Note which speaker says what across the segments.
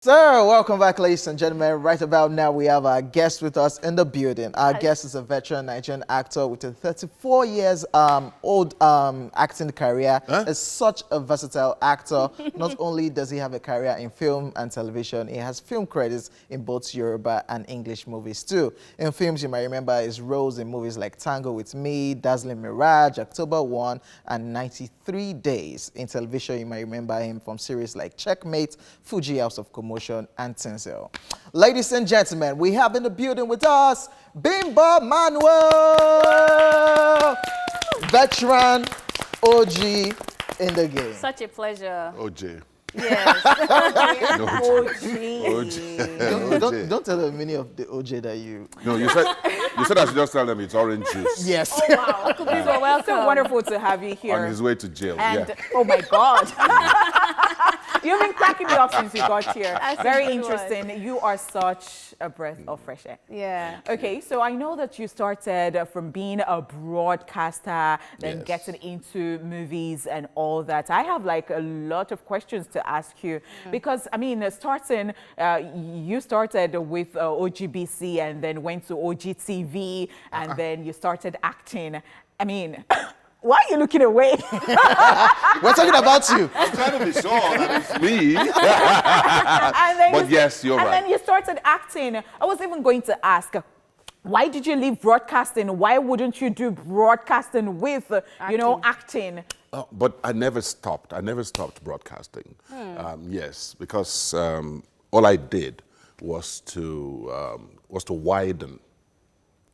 Speaker 1: So, welcome back, ladies and gentlemen. Right about now, we have our guest with us in the building. Our guest is a veteran Nigerian actor with a 34 years old acting career. Is such a versatile actor. Not only does he have a career in film and television, he has film credits in both Yoruba and English movies too. In films, you might remember his roles in movies like Tango with Me, Dazzling Mirage, October 1, and 93 Days. In television, you might remember him from series like Checkmate, Fuji House of Commotion, and Tinsel. Ladies and gentlemen, we have in the building with us Bimbo Manuel, veteran OG in the game.
Speaker 2: Such a pleasure.
Speaker 3: OJ.
Speaker 2: Yes.
Speaker 1: Don't tell them many of the OJ that you...
Speaker 3: No, you said I should just tell them it's orange juice.
Speaker 1: Yes.
Speaker 2: Oh, wow. So welcome.
Speaker 4: So wonderful to have you here.
Speaker 3: On his way to jail,
Speaker 4: And
Speaker 3: yeah.
Speaker 4: oh my God. You've been cracking me up since you got here.
Speaker 2: That's
Speaker 4: Very
Speaker 2: good.
Speaker 4: interesting. You are such a breath of fresh air.
Speaker 2: Yeah.
Speaker 4: Okay, so I know that you started from being a broadcaster, then
Speaker 3: Yes.
Speaker 4: getting into movies and all that. I have like a lot of questions to ask you because, I mean, you started with OGBC and then went to OGTV and then you started acting. I mean, why are you looking away?
Speaker 1: We're talking about you.
Speaker 3: I'm trying to be sure that it's me.
Speaker 4: And then
Speaker 3: But yes, you're
Speaker 4: and
Speaker 3: right.
Speaker 4: then you started acting. I was even going to ask, why did you leave broadcasting? Why wouldn't you do broadcasting with, acting?
Speaker 3: But I never stopped. I never stopped broadcasting. Yes, because all I did was to widen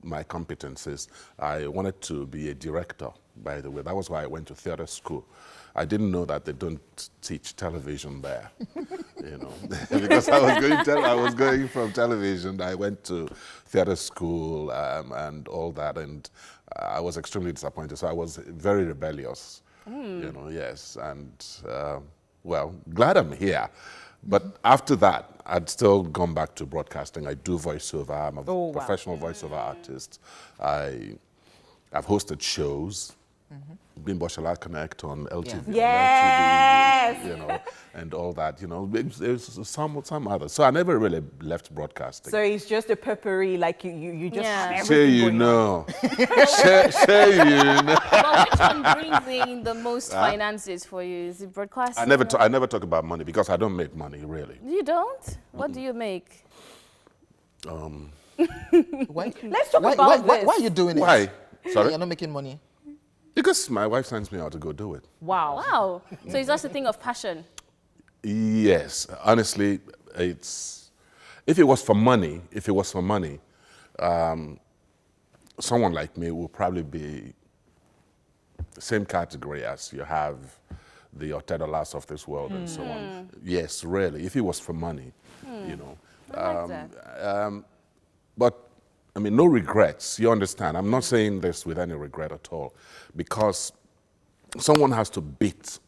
Speaker 3: my competencies. I wanted to be a director, by the way. That was why I went to theater school. I didn't know that they don't teach television there, because I was going from television. I went to theater school and all that, and I was extremely disappointed. So I was very rebellious, yes. And glad I'm here. But after that, I'd still gone back to broadcasting. I do voiceover. I'm a professional voiceover artist. I've hosted shows. Bimbo Connect on LTV,
Speaker 4: Yes.
Speaker 3: on LTV, and all that. There's some others. So I never really left broadcasting.
Speaker 4: So it's just a potpourri, like you just have everything
Speaker 3: Say you
Speaker 4: going on.
Speaker 3: know. Say you know.
Speaker 2: But which one brings in the most finances for you? Is it broadcasting?
Speaker 3: I never talk about money because I don't make money, really.
Speaker 2: You don't? What do you make?
Speaker 1: Why?
Speaker 4: Let's talk about this.
Speaker 1: Why are you doing it?
Speaker 3: Why? Sorry?
Speaker 1: You're not making money.
Speaker 3: Because my wife sends me out to go do it.
Speaker 4: Wow.
Speaker 2: Wow. So it's just a thing of passion.
Speaker 3: Yes, honestly, if it was for money, someone like me would probably be the same category as you have the Otedolas of this world and so on. Yes, really, if it was for money,
Speaker 2: I like that.
Speaker 3: But, I mean, no regrets, you understand. I'm not saying this with any regret at all, because someone has to beat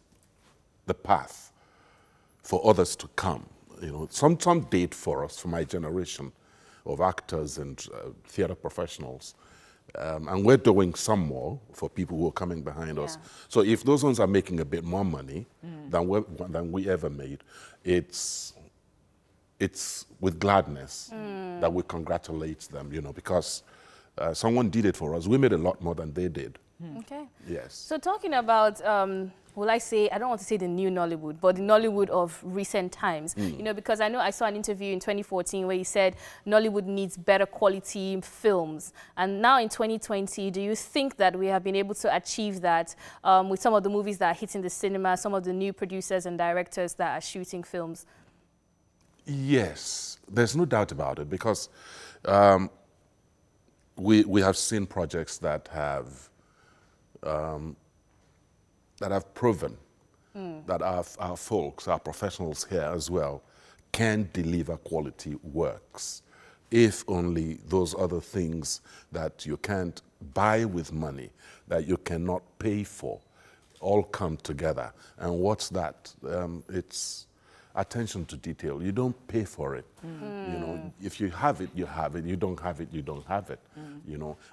Speaker 3: the path for others to come. Some did for us, for my generation of actors and theater professionals. And we're doing some more for people who are coming behind us. So if those ones are making a bit more money than we ever made, it's with gladness that we congratulate them, because someone did it for us. We made a lot more than they did.
Speaker 2: Okay.
Speaker 3: Yes.
Speaker 2: So talking about, will I say, I don't want to say the new Nollywood, but the Nollywood of recent times. Because I know I saw an interview in 2014 where you said Nollywood needs better quality films. And now in 2020, do you think that we have been able to achieve that with some of the movies that are hitting the cinema, some of the new producers and directors that are shooting films?
Speaker 3: Yes, there's no doubt about it, because we have seen projects that have proven that our folks, our professionals here as well, can deliver quality works, if only those other things that you can't buy with money, that you cannot pay for, all come together. And what's that? It's attention to detail. You don't pay for it. If you have it, you have it. You don't have it, you don't have it.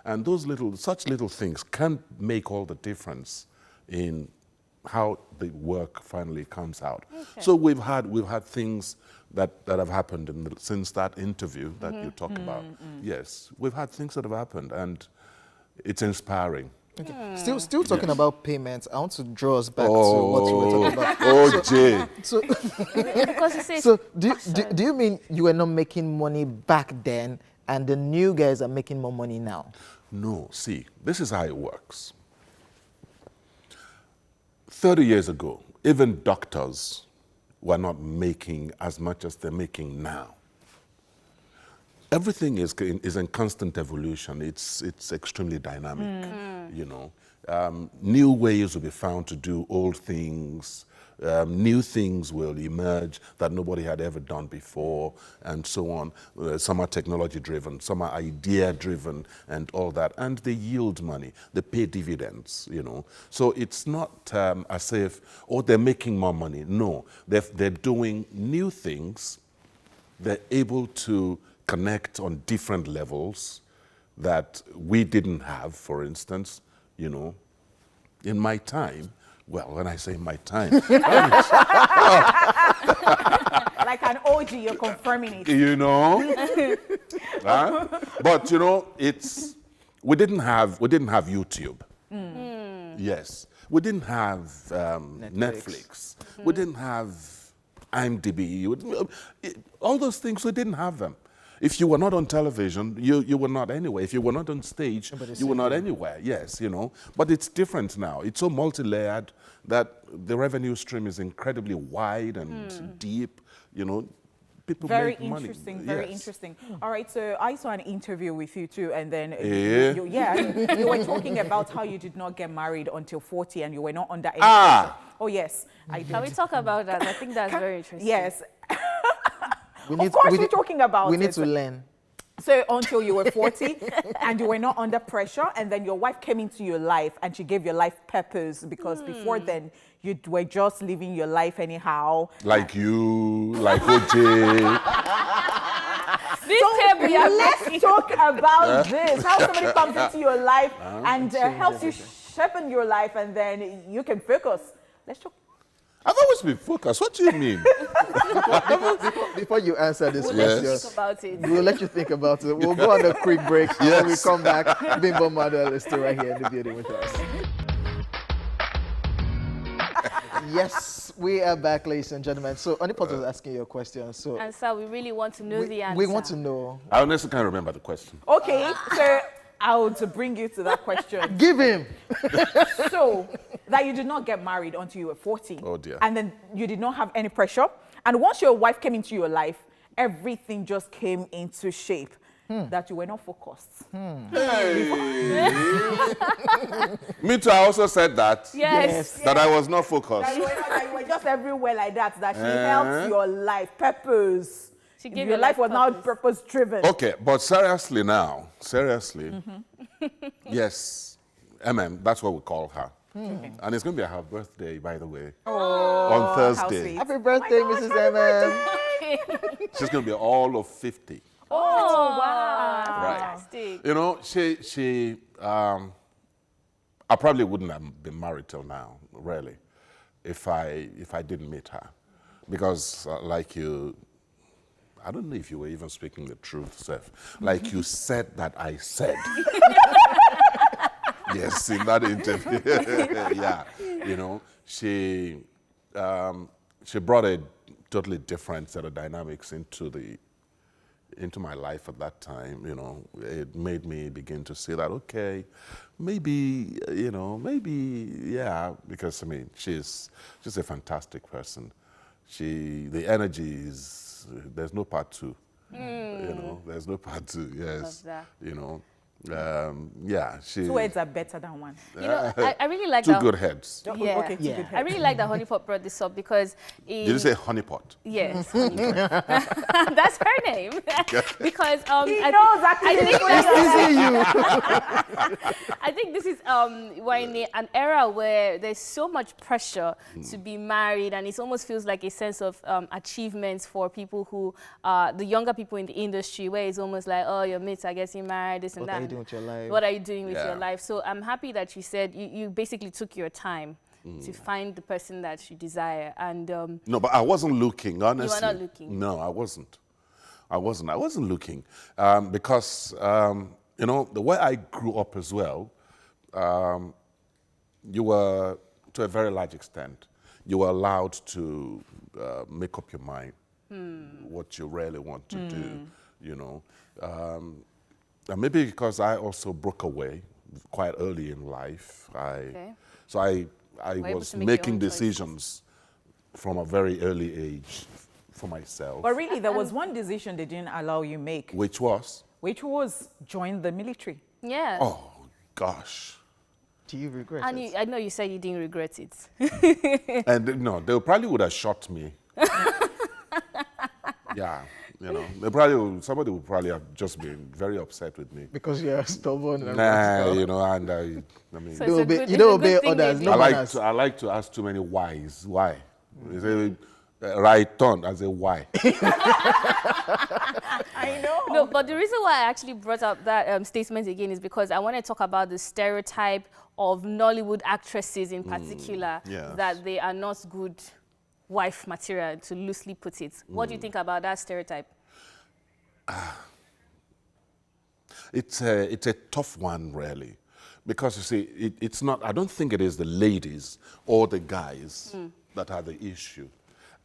Speaker 3: And those such little things can make all the difference in how the work finally comes out. Okay. So we've had things that have happened since that interview that you talk about. Yes, we've had things that have happened, and it's inspiring.
Speaker 1: Okay. Still talking about payments. I want to draw us back to what you were talking about.
Speaker 3: Oh, Jay.
Speaker 1: So,
Speaker 2: Because you say
Speaker 1: so do you mean you were not making money back then, and the new guys are making more money now?
Speaker 3: No, see, this is how it works. 30 years ago, even doctors were not making as much as they're making now. Everything is in constant evolution. It's extremely dynamic, you know. New ways will be found to do old things. New things will emerge that nobody had ever done before, and so on. Some are technology-driven, some are idea-driven, and all that. And they yield money. They pay dividends, you know. So it's not as if, oh, they're making more money. No, they're doing new things. They're able to connect on different levels that we didn't have, for instance, you know. In my time, well, when I say my time,
Speaker 4: Like an OG, you're confirming it.
Speaker 3: you know, huh? But you know, we didn't have YouTube. Yes, we didn't have Netflix. We didn't have IMDb. All those things, we didn't have them. If you were not on television, you were not anywhere. If you were not on stage, you were not anywhere. Yes, you know. But it's different now. It's so multi-layered that the revenue stream is incredibly wide and deep. You know, people
Speaker 4: Very
Speaker 3: make money.
Speaker 4: interesting, very
Speaker 3: Yes.
Speaker 4: interesting. All right, so I saw an interview with you too, and then
Speaker 3: Yeah.
Speaker 4: you were talking about how you did not get married until 40 and you were not under any
Speaker 3: Ah!
Speaker 4: pressure. Oh yes, I did.
Speaker 2: can we talk about that? I think that's very interesting.
Speaker 4: Yes.
Speaker 1: We
Speaker 4: Of course, we're talking about
Speaker 1: We need
Speaker 4: it.
Speaker 1: to learn.
Speaker 4: So until you were 40 and you were not under pressure, and then your wife came into your life and she gave your life purpose, because before then you were just living your life anyhow.
Speaker 3: Like you, like Hojay.
Speaker 4: Let's talk about this. How somebody comes into your life and helps you sharpen your life, and then you can focus. Let's talk.
Speaker 3: I've always been focused. What do you mean?
Speaker 1: Before you answer this
Speaker 2: We'll
Speaker 1: question,
Speaker 2: let you think about it.
Speaker 1: we'll let you think about it. We'll go on a quick break. And when we come back, Bimbo Manuel is still right here in the building with us. Yes, we are back, ladies and gentlemen. So, Honeypot was asking you a question. So,
Speaker 2: And so we really want to know the answer.
Speaker 1: we want to know.
Speaker 3: I honestly can't remember the question.
Speaker 4: Okay, so I want to bring you to that question.
Speaker 1: Give him.
Speaker 4: So, that you did not get married until you were 40.
Speaker 3: Oh, dear.
Speaker 4: And then you did not have any pressure. And once your wife came into your life, everything just came into shape. That you were not focused.
Speaker 3: Me too, I also said that.
Speaker 2: Yes.
Speaker 3: That I was not focused.
Speaker 4: That you were just everywhere like that. That she helped your life, purpose.
Speaker 2: She gave
Speaker 4: your life was now purpose driven.
Speaker 3: Okay, but seriously now, yes, that's what we call her. And it's going to be her birthday, by the way, on Thursday.
Speaker 1: Happy birthday, Mrs. MM.
Speaker 3: She's going to be all of 50.
Speaker 2: Oh, wow.
Speaker 3: Right.
Speaker 2: Fantastic.
Speaker 3: You know, I probably wouldn't have been married till now, really, if I didn't meet her. Because like you, I don't know if you were even speaking the truth, Seth. Like you said that I said. Yes, in that interview. Yeah, you know, she brought a totally different set of dynamics into my life at that time. You know, it made me begin to see that, okay, maybe, yeah, because I mean, she's just a fantastic person. The energy is, there's no part two. You know, there's no part two. Yes,
Speaker 2: Love that.
Speaker 3: you know. Yeah, she.
Speaker 4: 2 heads are better than one.
Speaker 2: You know, I really like
Speaker 3: Two
Speaker 2: that.
Speaker 3: good heads.
Speaker 2: Yeah.
Speaker 4: Okay, two good
Speaker 2: I
Speaker 4: heads.
Speaker 2: really like that Honeypot brought this up because
Speaker 3: Did you say honeypot?
Speaker 2: yes, Honeypot. That's her name. Because
Speaker 4: He knows actually.
Speaker 2: I think this is we're in an era where there's so much pressure to be married, and it almost feels like a sense of achievements for people who the younger people in the industry, where it's almost like, oh, your mates are getting married, this and
Speaker 1: What
Speaker 2: that.
Speaker 1: are you doing with your life?
Speaker 2: What are you doing with
Speaker 3: Yeah.
Speaker 2: your life? So I'm happy that you said you basically took your time to find the person that you desire. And
Speaker 3: No, but I wasn't looking, honestly.
Speaker 2: You were not looking?
Speaker 3: No, I wasn't. I wasn't looking because, you know, the way I grew up as well, you were, to a very large extent, you were allowed to make up your mind what you really want to do, you know. And maybe because I also broke away quite early in life. So I was making decisions from a very early age for myself.
Speaker 4: But really, there was one decision they didn't allow you make.
Speaker 3: Which was?
Speaker 4: Which was join the military.
Speaker 2: yeah.
Speaker 3: Oh, gosh.
Speaker 1: Do you regret
Speaker 2: And
Speaker 1: it?
Speaker 2: I know you said you didn't regret it.
Speaker 3: And no, they probably would have shot me. Yeah, you know, somebody would probably have just been very upset with me.
Speaker 1: Because you're stubborn and
Speaker 3: Nah, you know, and I mean,
Speaker 2: So
Speaker 1: You
Speaker 2: it's a
Speaker 1: obey-
Speaker 2: good-
Speaker 1: you
Speaker 2: it's
Speaker 1: don't
Speaker 2: a
Speaker 1: obey
Speaker 2: good thing
Speaker 1: others,
Speaker 2: they
Speaker 1: no
Speaker 2: did.
Speaker 1: manners.
Speaker 3: I like to ask too many whys. Why? They say, right turn, I say, why?
Speaker 4: I know.
Speaker 2: No, but the reason why I actually brought up that statement again is because I want to talk about the stereotype of Nollywood actresses in particular,
Speaker 3: yes.
Speaker 2: that they are not good wife material, to loosely put it. What do you think about that stereotype?
Speaker 3: It's a tough one, really, because you see, it's not. I don't think it is the ladies or the guys that are the issue.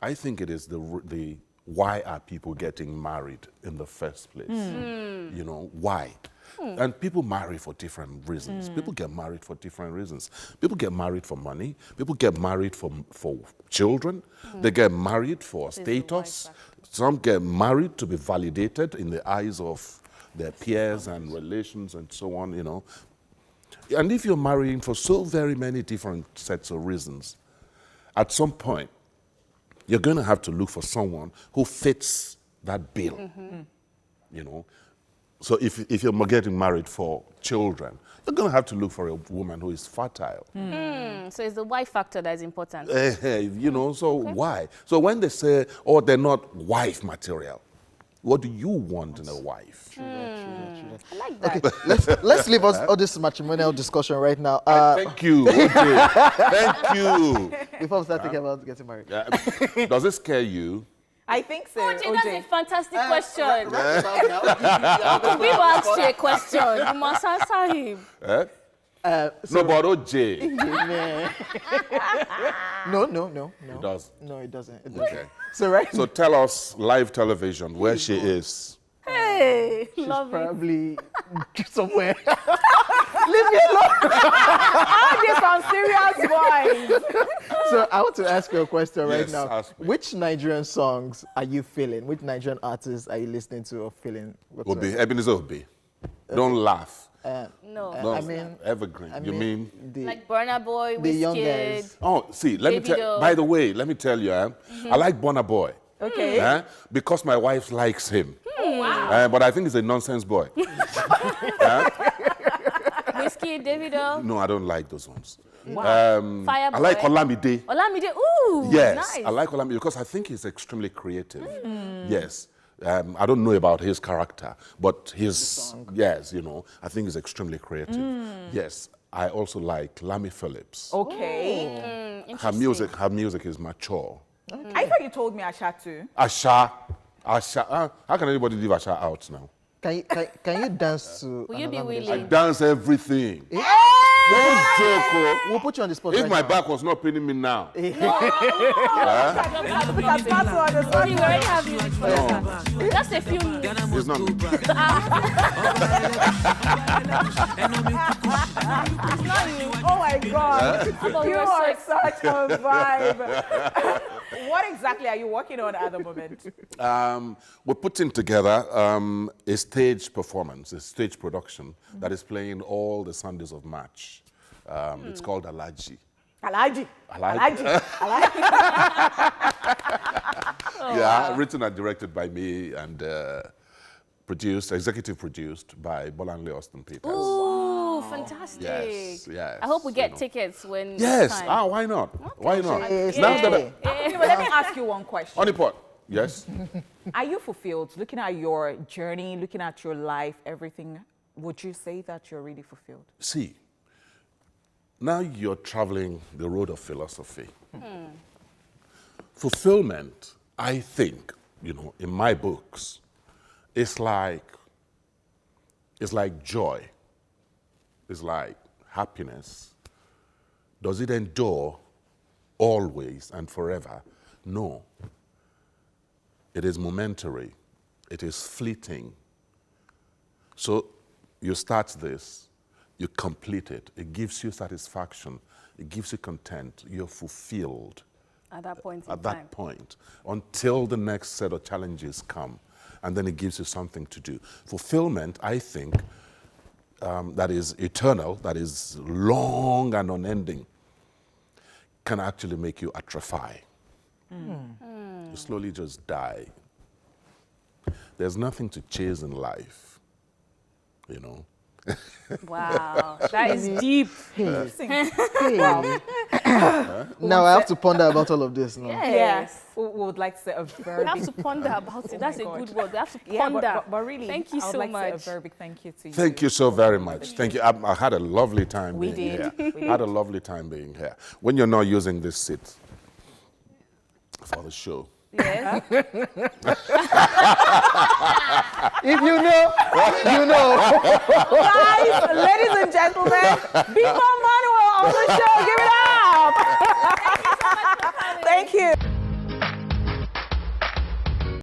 Speaker 3: I think it is the why are people getting married in the first place? You know, why? And people marry for different reasons. People get married for different reasons. People get married for money. People get married for children. They get married for status. Some get married to be validated in the eyes of their peers and relations and so on, you know. And if you're marrying for so very many different sets of reasons, at some point, you're going to have to look for someone who fits that bill, you know. So if you're getting married for children, you're going to have to look for a woman who is fertile.
Speaker 2: So it's the wife factor that is important.
Speaker 3: You know, so why? So when they say, oh, they're not wife material, what do you want in a wife?
Speaker 2: I like that.
Speaker 1: Let's leave all this matrimonial discussion right now.
Speaker 3: Thank you. Okay. Thank you.
Speaker 1: Before we start thinking about getting married.
Speaker 3: Does it scare you?
Speaker 4: I think so.
Speaker 2: OJ, that's a fantastic question.
Speaker 1: Right about now,
Speaker 2: People ask you a question. You must answer him.
Speaker 3: No, but OJ.
Speaker 1: No.
Speaker 3: It does.
Speaker 1: No, it doesn't. It doesn't.
Speaker 3: Okay.
Speaker 1: So right
Speaker 3: So tell us, live television, where she is.
Speaker 2: Hey,
Speaker 1: she's
Speaker 2: love it.
Speaker 1: probably somewhere.
Speaker 4: All this on serious boys.
Speaker 1: So I want to ask you a question right
Speaker 3: Yes,
Speaker 1: now.
Speaker 3: ask me.
Speaker 1: Which Nigerian songs are you feeling? Which Nigerian artists are you listening to or feeling?
Speaker 3: Obi, Ebenezer Obi. Don't laugh.
Speaker 2: No.
Speaker 3: Don't,
Speaker 1: I mean-
Speaker 3: evergreen. You mean?
Speaker 1: the
Speaker 2: Like Burna Boy,
Speaker 1: the young
Speaker 2: Wizkid.
Speaker 1: guys?
Speaker 3: Oh, see, let me tell.
Speaker 2: Davido.
Speaker 3: By the way, let me tell you, I like Burna Boy.
Speaker 4: Okay.
Speaker 3: Because my wife likes him.
Speaker 2: Wow.
Speaker 3: But I think he's a nonsense boy.
Speaker 2: Wizkid, Davido.
Speaker 3: No, I don't like those ones.
Speaker 2: Wow. Fire
Speaker 3: I like
Speaker 2: Boy.
Speaker 3: Olamide.
Speaker 2: Olamide, ooh,
Speaker 3: Yes,
Speaker 2: nice.
Speaker 3: I like Olamide because I think he's extremely creative. Yes. I don't know about his character, but his, yes, you know, I think he's extremely creative. Yes, I also like Lami Phillips.
Speaker 4: Okay.
Speaker 3: Her music is mature.
Speaker 4: I thought you told me Asha too.
Speaker 3: Asha, how can anybody leave Asha out now?
Speaker 1: Can you dance to?
Speaker 2: Will you be
Speaker 1: another
Speaker 3: I
Speaker 2: willing?
Speaker 3: dance everything. Don't joke. Oh.
Speaker 1: We'll put you on the spot
Speaker 3: If
Speaker 1: right
Speaker 3: my
Speaker 1: now.
Speaker 3: back was not paining me now,
Speaker 2: We already have you for that. Just a few minutes.
Speaker 3: it's not.
Speaker 4: Oh my God.
Speaker 2: But
Speaker 4: You
Speaker 2: we're
Speaker 4: are
Speaker 2: so
Speaker 4: such a vibe. What exactly are you working on at the moment?
Speaker 3: We're putting together a stage performance, a stage production that is playing all the Sundays of March. It's called Alaji.
Speaker 4: Alaji.
Speaker 3: Alaji.
Speaker 4: Alaji.
Speaker 3: Yeah, written and directed by me and executive produced by Bolanle Austin Peters.
Speaker 2: Ooh, fantastic.
Speaker 3: Yes.
Speaker 2: I hope we get
Speaker 3: you know.
Speaker 2: tickets when
Speaker 3: Yes.
Speaker 2: it's time.
Speaker 3: Why not? Why not?
Speaker 1: Yes.
Speaker 3: Now that
Speaker 4: Okay, but let me ask you one question.
Speaker 3: Honeypot. Yes.
Speaker 4: Are you fulfilled? Looking at your journey, looking at your life, everything, would you say that you're really fulfilled?
Speaker 3: See, now you're traveling the road of philosophy. Fulfillment, I think, you know, in my books, it's like joy. It's like happiness. Does it endure always and forever? No. It is momentary. It is fleeting. So you start this, you complete it. It gives you satisfaction. It gives you content. You're fulfilled.
Speaker 2: At that point in
Speaker 3: At
Speaker 2: time.
Speaker 3: that point, until the next set of challenges come, and then it gives you something to do. Fulfillment, I think, that is eternal, that is long and unending, can actually make you atrophy. You slowly just die. There's nothing to chase in life, you know.
Speaker 2: Wow, that is deep.
Speaker 1: Now I have to ponder about all of this now.
Speaker 2: Yes.
Speaker 4: We would like to say a very
Speaker 2: We have
Speaker 4: big
Speaker 2: to ponder about it. That's a
Speaker 4: God.
Speaker 2: good word. We have to
Speaker 4: yeah,
Speaker 2: ponder.
Speaker 4: but really,
Speaker 2: Thank you
Speaker 4: I would
Speaker 2: so
Speaker 4: like
Speaker 2: much.
Speaker 4: to say a very big thank you to you.
Speaker 3: Thank you so very much. Thank you. I had a lovely time
Speaker 4: We
Speaker 3: being
Speaker 4: did.
Speaker 3: here.
Speaker 4: We
Speaker 3: Had a lovely time being here. When you're not using this seat for the show.
Speaker 2: Yes.
Speaker 1: If you know, you know.
Speaker 4: Guys, ladies and gentlemen, Bimbo Manuel on the show. Give it up.
Speaker 2: Thank you so much for coming.
Speaker 4: Thank you.